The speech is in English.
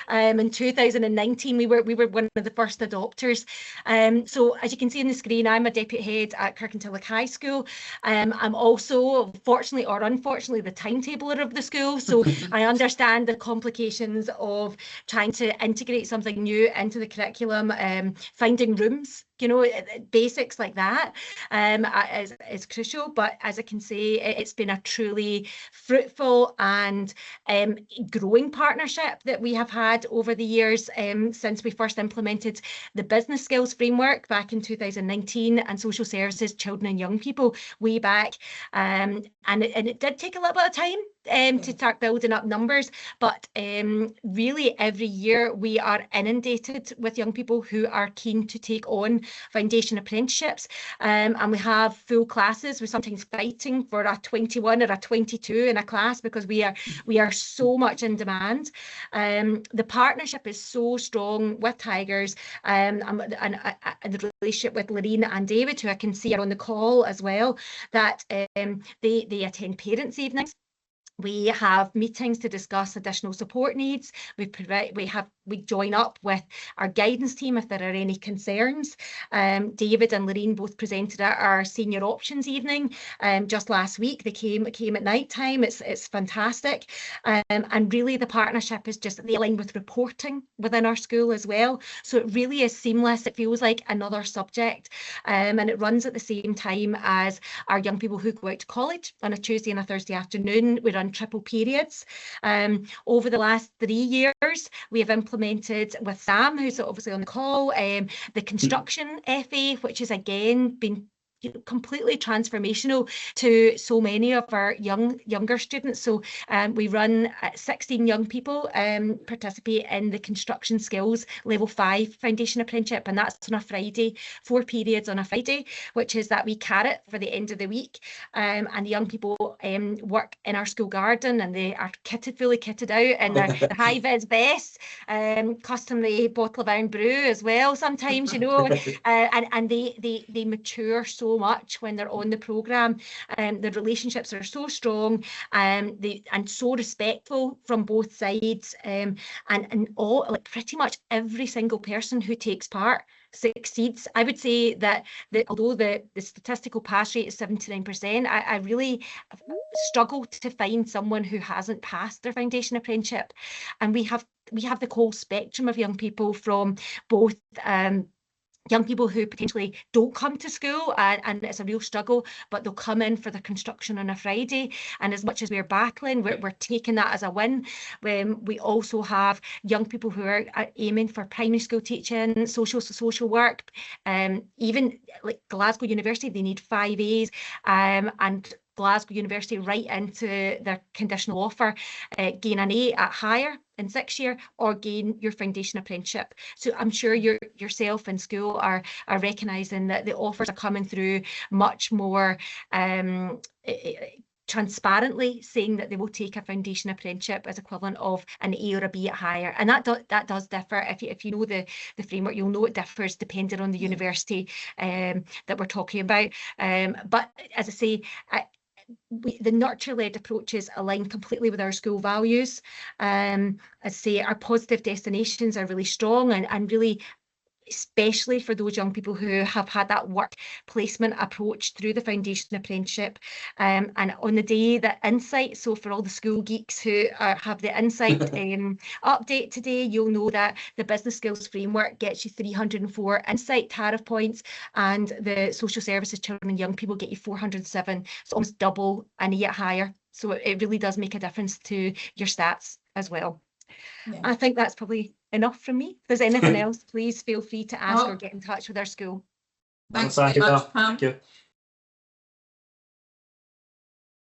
In 2019, we were one of the first adopters. So as you can see on the screen, I'm a deputy head at Kirkintilloch High School. I'm also, fortunately or unfortunately, the timetabler of the school. So I understand the complications of trying to integrate something new into the curriculum, finding rooms, you know, basics like that is crucial. But as I can say, it's been a truly fruitful and growing partnership that we have had over the years since we first implemented the business skills framework back in 2019 and social services, children and young people way back. And it did take a little bit of time to start building up numbers, but really every year we are inundated with young people who are keen to take on Foundation Apprenticeships, and we have full classes. We're sometimes fighting for a 21 or a 22 in a class because we are so much in demand. The partnership is so strong with Tigers, and the relationship with Loreen and David, who I can see are on the call as well, that they attend parents' evenings. We have meetings to discuss additional support needs. We join up with our guidance team if there are any concerns. David and Loreen both presented at our senior options evening just last week. They came at night time. It's fantastic. And really the partnership is just they align with reporting within our school as well. So it really is seamless. It feels like another subject. And it runs at the same time as our young people who go out to college on a Tuesday and a Thursday afternoon. We run triple periods. Over the last 3 years, we have implemented with Sam, who's obviously on the call, the construction FA, which has again been completely transformational to so many of our younger students. So we run 16 young people participate in the construction skills level 5 foundation apprenticeship, and that's on a Friday, 4 periods on a Friday, which is that we carrot for the end of the week. And the young people work in our school garden, and they are fully kitted out in their high-vis vests, custom-made bottle of iron brew as well sometimes, you know, and they mature so much when they're on the programme. The relationships are so strong, and so respectful from both sides, and all, like pretty much every single person who takes part succeeds. I would say that although the statistical pass rate is 79%, I really struggle to find someone who hasn't passed their foundation apprenticeship. And we have the whole spectrum of young people, from both young people who potentially don't come to school and it's a real struggle, but they'll come in for the construction on a Friday. And as much as we're battling, we're taking that as a win. We also have young people who are aiming for primary school teaching, social work, even like Glasgow University, they need 5 A's, and Glasgow University right into their conditional offer, gain an A at higher in 6th year or gain your foundation apprenticeship. So I'm sure yourself in school are recognising that the offers are coming through much more transparently, saying that they will take a foundation apprenticeship as equivalent of an A or a B at higher. And that does differ. If you know the framework, you'll know it differs depending on the university that we're talking about. But as I say, the nurture-led approaches align completely with our school values. I say our positive destinations are really strong, and really especially for those young people who have had that work placement approach through the foundation apprenticeship. And on the day that Insight, so for all the school geeks who have the Insight update today, you'll know that the business skills framework gets you 304 Insight tariff points, and the social services, children and young people get you 407. It's almost double and yet higher. So it really does make a difference to your stats as well. Yeah. I think that's probably enough from me. If there's anything else, please feel free to ask or get in touch with our school. Thanks very much, Pam. Thank you.